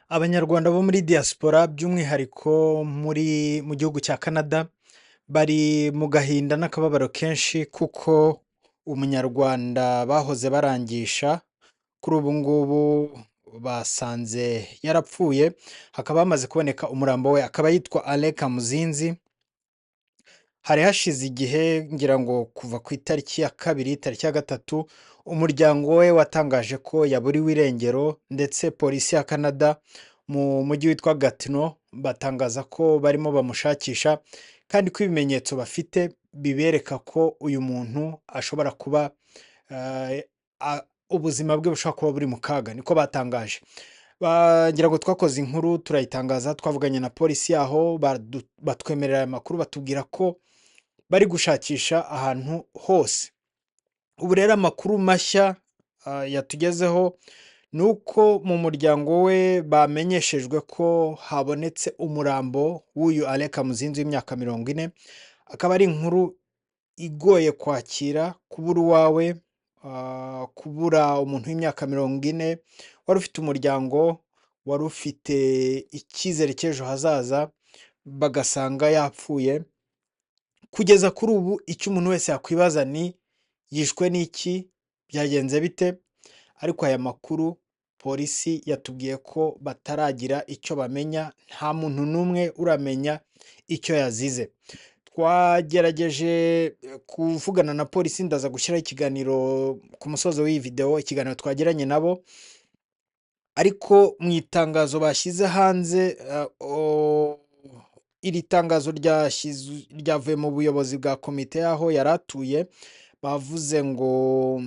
Abanyarwanda bo muri diaspora by'umwihariko mu gihugu cya Canada, bari mu gahinda n'akababaro kenshi kuko umunyarwanda bahoze barangisha, kuri ubu ngubu basanze yarapfuye, hakaba hamaze kuboneka umurambo we, akaba yitwa Alain Kamuzinzi. Hari hashize igihe ngira ngo kuva ku itariki ya kabiri, tariki ya gatatu, umuryango we watangaje ko yaburiwe irengero ndetse polisi ya Canada mu mujyi witwa Gatineau batangaza ko barimo bamushakisha kandi ko ibimenyetso bafite bibereka ko uyu muntu ashobora kuba ubuzima bwe bushobora kuba buri mu kaga, niko batangaje. Bagira ngo twakoze inkuru turayitangaza, twavuganye na polisi yaho batwemerera aya makuru, batubwira ko bari gushakisha ahantu hose. Ubu rero amakuru mashya yatugezeho ni uko mu muryango we bamenyeshejwe ko habonetse umurambo w'uyu Alain Kamuzinzi w'imyaka 40. Akaba ari inkuru igoye kwakira, kubura uwawe, kubura umuntu w'imyaka 40 wari ufite umuryango, wari ufite icyizere cy'ejo hazaza, bagasanga yapfuye. Kugeza kuri ubu icyo umuntu wese yakwibaza ni yishwe n'iki, byagenze bite? Ariko aya makuru polisi yatubwiye ko bataragira icyo bamenya, nta muntu n'umwe uramenya icyo yazize. Twagerageje kuvugana na polisi, ndaza gushyiraho ikiganiro ku musozo w'iyi video, ikiganiro twagiranye nabo, ariko mu itangazo bashyize hanze, iri tangazo ryavuye mu buyobozi bwa komite y'aho yari atuye, bavuze ngo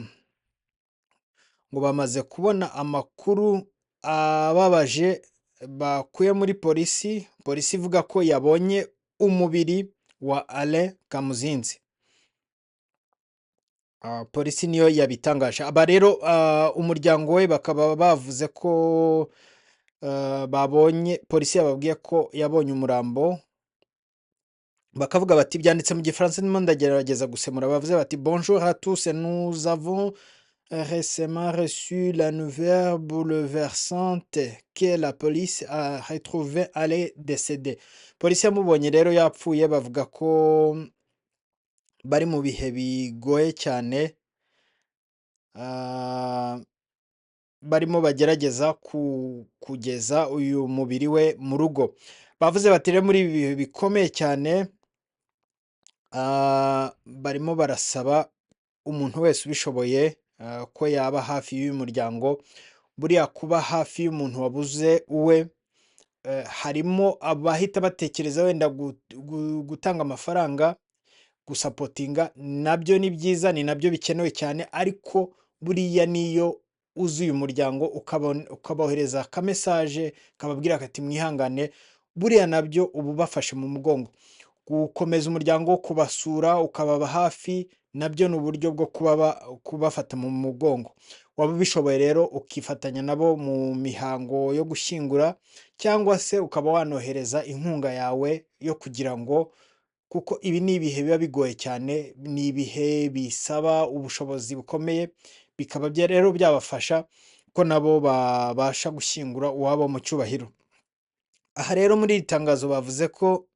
bamaze kubona amakuru ababaje bakuye muri polisi. Polisi ivuga ko yabonye umubiri wa Alain Kamuzinzi. Polisi niyo yabitangaje. Aba rero umuryango we bakaba bavuze ko polisi yababwiye ko yabonye umurambo, bakavuga bati, byanditse mu gifaransa ndimo ndagerageza gusemura, bavuze bati bonjour à tous, nous avons récemment reçu la nouvelle bouleversante que la police a retrouvé Alain décédé. Polisi yamubonye rero yapfuye, bavuga ko bari mu bihe bigoye cyane, barimo bagerageza kugeza uyu mubiri we mu rugo. Bavuze bati rero muri ibi bihe bikomeye cyane, barimo barasaba umuntu wese ubishoboye ko yaba hafi y'uyu muryango. Buriya kuba hafi y'umuntu wabuze uwe, harimo abahita batekereza wenda gutanga amafaranga, gusapotinga, nabyo ni byiza, ni nabyo bikenewe cyane, ariko buriya niyo uzi uyu muryango ukabohereza akamesaje kababwira kati mwihangane, buriya nabyo uba ubafashe mu mugongo. Gukomeza umuryango, kubasura, ukababa hafi, nabyo ni uburyo bwo kubafata mu mugongo. Waba ubishoboye rero ukifatanya nabo mu mihango yo gushyingura, cyangwa se ukaba wanohereza inkunga yawe yo kugira ngo, kuko ibi ni ibihe biba bigoye cyane, ni ibihe bisaba ubushobozi bukomeye, bikaba rero byabafasha ko nabo babasha gushyingura uwabo mu cyubahiro. Aha rero muri iri tangazo bavuze ko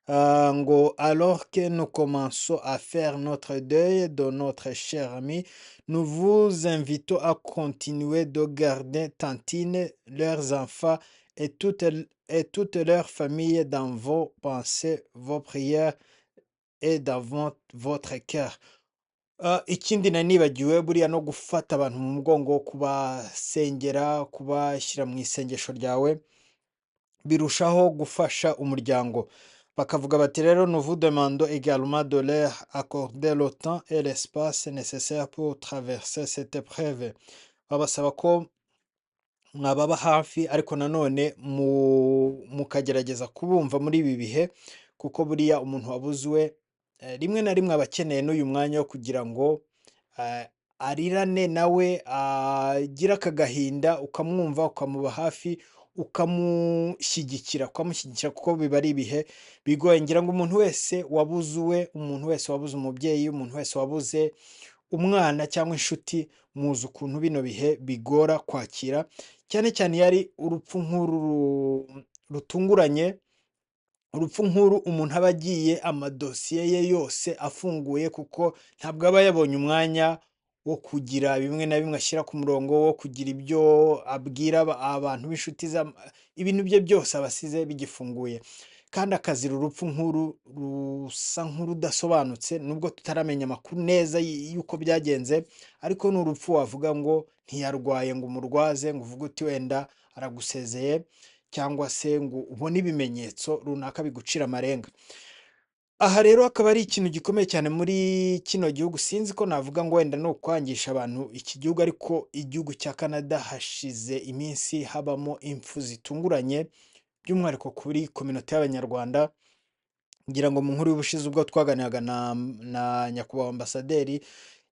ngo alors que nous commençons à faire notre deuil de notre cher ami, nous vous invitons à continuer de garder Tantine, leurs enfants et toute leur famille dans vos pensées, vos prières et dans votre cœur. Ikindi nibagiwe buriya no gufata abantu mu mugongo, kubasengera, kubashyira mu isengesho ryawe, birushaho gufasha umuryango. Bakavuga bati rero nous vous demandons également de leur accorder le temps et l'espace nécessaire pour traverser cette épreuve. Babasaba ko mwababa hafi, ariko nanone mukagerageza kubumva muri ibi bihe, kuko buriya umuntu wabuzwe rimwe na rimwe aba akeneye n'uyu mwanya wo kugira ngo arirane nawe, agira akagahinda, ukamwumva, ukamuba hafi, ukamushyigikira kuko biba ari ibihe bigoye. Ngira ngo umuntu wese wabuze uwe, umuntu wese wabuze umubyeyi, umuntu wese wabuze umwana cyangwa inshuti, muzi ukuntu bino bihe bigora kwakira, cyane cyane iyo ari urupfu nk'uru rutunguranye, urupfu nk'uru umuntu aba agiye amadosiye ye yose afunguye kuko ntabwo aba yabonye umwanya wo kugira bimwe na bimwe ashyira ku murongo, wo kugira ibyo abwira abantu b'inshuti ze, ibintu bye byose aba asize bigifunguye kandi akazira urupfu nk'uru rusa nk'urudasobanutse, nubwo tutaramenya amakuru neza y'uko byagenze, ariko ni urupfu wavuga ngo ntiyarwaye ngo umurwaze ngo uvuge uti wenda aragusezeye, cyangwa se ngo ubone ibimenyetso runaka bigucira amarenga. Aha rero akaba ari ikintu gikomeye cyane muri kino gihugu, sinzi ko navuga ngo wenda ni ukwangisha abantu iki gihugu, ariko igihugu cya Canada hashize iminsi habamo impfu zitunguranye, by'umwihariko kuri kominote y'Abanyarwanda. Ngira ngo mu nkuru y'ubushize ubwo twaganiraga na nyakubahwa ambasaderi,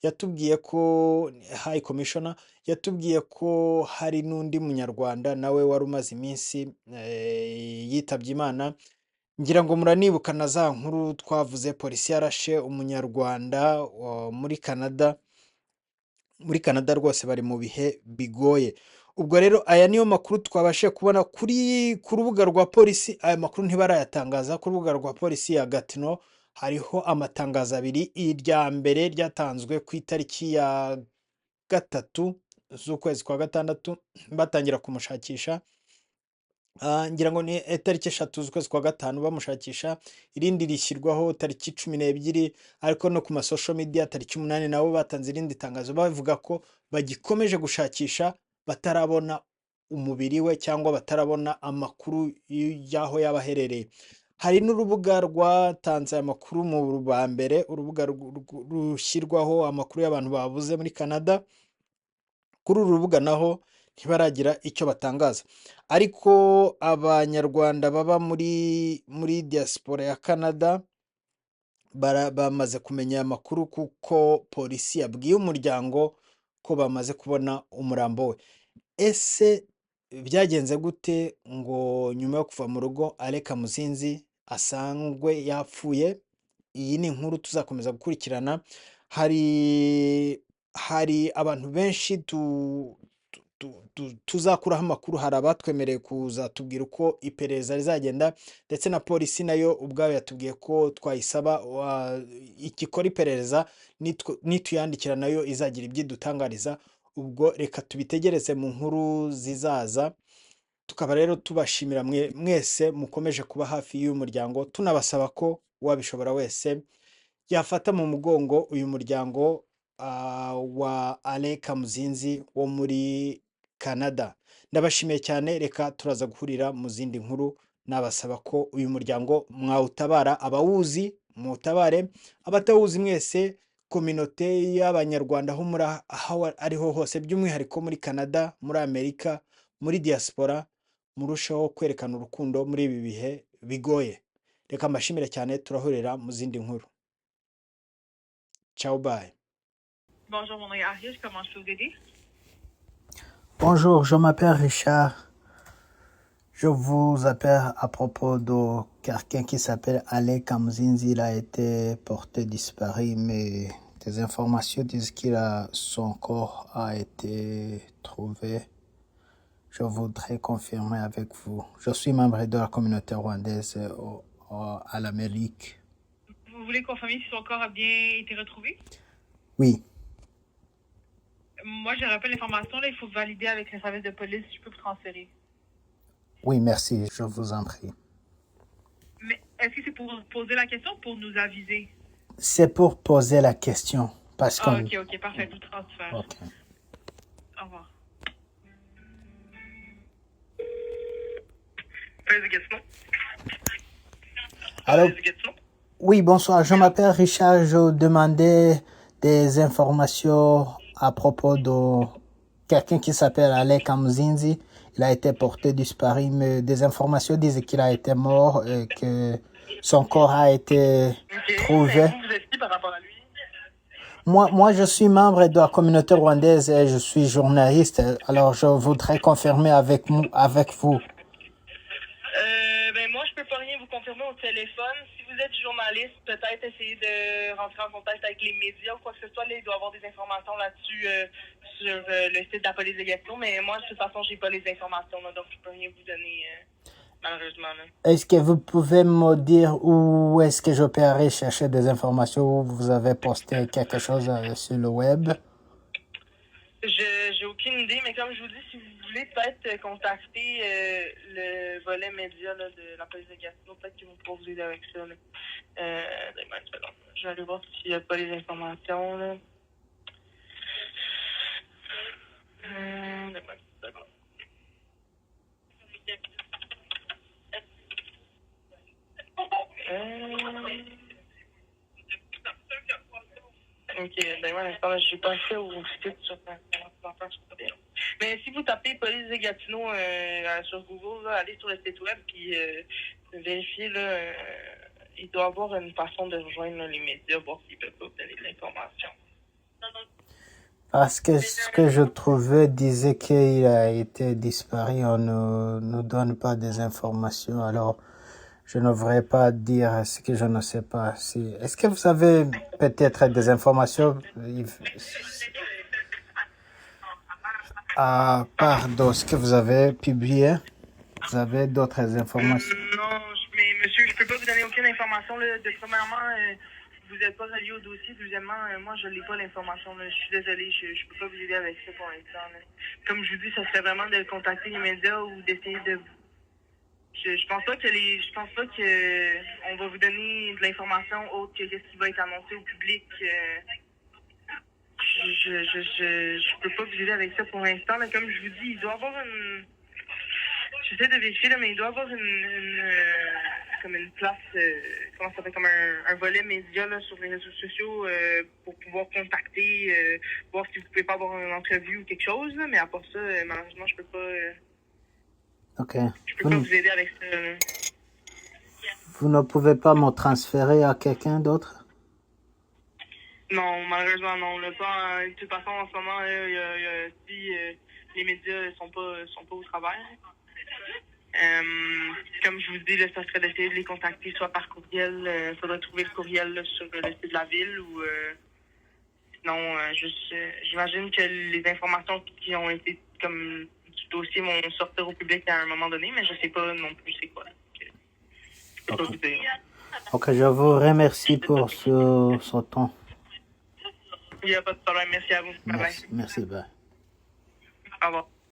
yatubwiye ko High Commissioner yatubwiye ko hari n'undi munyarwanda nawe wari umaze iminsi yitabye Imana. Ngira ngo muranibuka na za nkuru twavuze, polisi yarashe umunyarwanda muri Canada. Muri Canada rwose bari mu bihe bigoye. Ubwo rero aya niyo makuru twabashe kubona ku rubuga rwa polisi. Aya makuru ntibarayatangaza ku rubuga rwa polisi ya Gatineau. Hariho amatangazo abiri, irya mbere ryatanzwe ku itariki ya 3 z'ukwezi kwa gatandatu batangira kumushakisha, ngira ngo ni tariki 3 z'ukwezi kwa gatanu bamushakisha, irindi rishyirwaho tariki 12, ariko no ku masocial media tariki 8 nabo batanze irindi tangazo bavuga ko bagikomeje gushakisha, batarabona umubiri we cyangwa batarabona amakuru y'aho yaba aherereye. Hari n'urubuga rwatanze amakuru mu ba mbere, urubuga rushyirwaho amakuru y'abantu babuze muri Canada. Kuri uru rubuga naho ntibaragira icyo batangaza, ariko abanyarwanda baba muri diaspora ya Canada bamaze kumenya aya makuru, kuko polisi yabwiye umuryango ko bamaze kubona umurambo we. Ese byagenze gute ngo nyuma yo kuva mu rugo Alain Kamuzinzi asangwe yapfuye? Iyi ni inkuru tuzakomeza gukurikirana. Hari abantu benshi tuzakuraho amakuru, hari abatwemereye kuzatubwira uko iperereza rizagenda, ndetse na polisi nayo ubwayo yatubwiye ko twayisaba ikikora iperereza nituyandikira nayo izagira ibyo idutangariza. Ubwo reka tubitegereze mu nkuru zizaza. Tukaba rero tubashimira mwese mukomeje kuba hafi y'uyu muryango, tunabasaba ko uwabishobora wese yafata mu mugongo uyu muryango wa Alain Kamuzinzi wo muri Canada. Ndabashimiye cyane, reka turaza guhurira mu zindi nkuru. Nabasaba ko uyu muryango mwawutabara, abawuzi mutabare, abatawuzi mwese kominote y'Abanyarwanda aho ariho hose, by'umwihariko muri Canada, muri Amerika, muri diaspora, murushaho kwerekana urukundo muri ibi bihe bigoye. Reka mbashimire cyane, turahurira mu zindi nkuru. Ciao, bye. Bonjour, mon nom est Ariel, comment je peux vous aider? Bonjour, je m'appelle Richard. Je vous appelle à propos de quelqu'un qui s'appelle Alain Kamuzinzi. Il a été porté disparu, mais des informations disent son corps a été trouvé. Je voudrais confirmer avec vous. Je suis membre de la communauté rwandaise à l'Amérique. Vous voulez confirmer si son corps a bien été retrouvé? Oui. Moi, je rappelle l'information, là, il faut valider avec les services de police si je peux vous transférer. Oui, merci, je vous en prie. Mais est-ce que c'est pour poser la question ou pour nous aviser? C'est pour poser la question. Parce que... ok, parfait, je vous transfère. Ok. Au revoir. Alors, oui, bonsoir, je m'appelle Richard. Je demandais des informations à propos de quelqu'un qui s'appelle Alain Kamuzinzi. Il a été porté disparu, mais des informations disent qu'il a été mort et que son corps a été trouvé. Vous êtes qui par rapport à lui? Moi, je suis membre de la communauté rwandaise et je suis journaliste. Alors, je voudrais confirmer avec vous. Moi, je peux pas rien vous confirmer au téléphone. Si vous êtes journaliste, peut-être essayer de rentrer en contact avec les médias ou quoi que ce soit. Là, il doit y avoir des informations là-dessus sur le site de la police de Gatineau, mais moi, de toute façon, j'ai pas les informations, là, donc je peux rien vous donner, malheureusement. Là. Est-ce que vous pouvez me dire où est-ce que je peux aller chercher des informations où vous avez posté quelque chose sur le web? J'ai aucune idée, mais comme je vous dis, si vous voulez peut-être contacter le volet média là, de la police de Gatineau, peut-être qu'ils vont pouvoir vous aider avec ça. Là. Donnez-moi une seconde. Je vais aller voir s'il n'y a pas les informations. Là. Donnez-moi une seconde. Ok, ben ouais, l'instant, je suis pas fait au site sur mais si vous tapez police de Gatineau sur Google, là, allez sur le site web puis vérifiez là, il doit y avoir une façon de rejoindre là, les médias, voir s'ils peuvent pas vous donner de l'information. Parce que ce que je trouvais disait qu'il a été disparu, on ne nous donne pas des informations, alors je ne devrais pas dire ce que je ne sais pas. Est-ce que vous avez peut-être des informations à part de ce que vous avez publié? Vous avez d'autres informations? Non, mais monsieur, je peux pas vous donner aucune information. Là. Premièrement, vous n'êtes pas relié au dossier. Deuxièmement, moi, je n'ai pas l'information. Là. Je suis désolé, je peux pas vous aider avec ça pour l'instant. Là. Comme je vous dis, ça serait vraiment de contacter les médias ou d'essayer de... Je pense pas que on va vous donner de l'information autre que ce qui va être annoncé au public. Je peux pas vous aider avec ça pour l'instant. Là. Comme je vous dis, il doit y avoir une... J'essaie de vérifier, là, mais il doit y avoir comme une place, comment ça s'appelle, comme un volet média là, sur les réseaux sociaux pour pouvoir contacter, voir si vous pouvez pas avoir une entrevue ou quelque chose. Là, mais à part ça, malheureusement, je peux pas... Ok. Je peux pas vous aider avec ça. Là. Vous ne pouvez pas me transférer à quelqu'un d'autre? Non, malheureusement, non. Là, pas, de toute façon, en ce moment, si les médias sont pas au travail. Comme je vous dis, là, ça serait d'essayer de les contacter soit par courriel. Il faudrait trouver le courriel là, sur le site de la ville ou sinon, j'imagine que les informations qui ont été comme du dossier vont sortir au public à un moment donné, mais je sais pas non plus c'est quoi. Je peux pas vous dire. Ok, je vous remercie pour ce temps. Il n'y a pas de problème. Merci à vous. Bye bye. Merci, bye. Au revoir.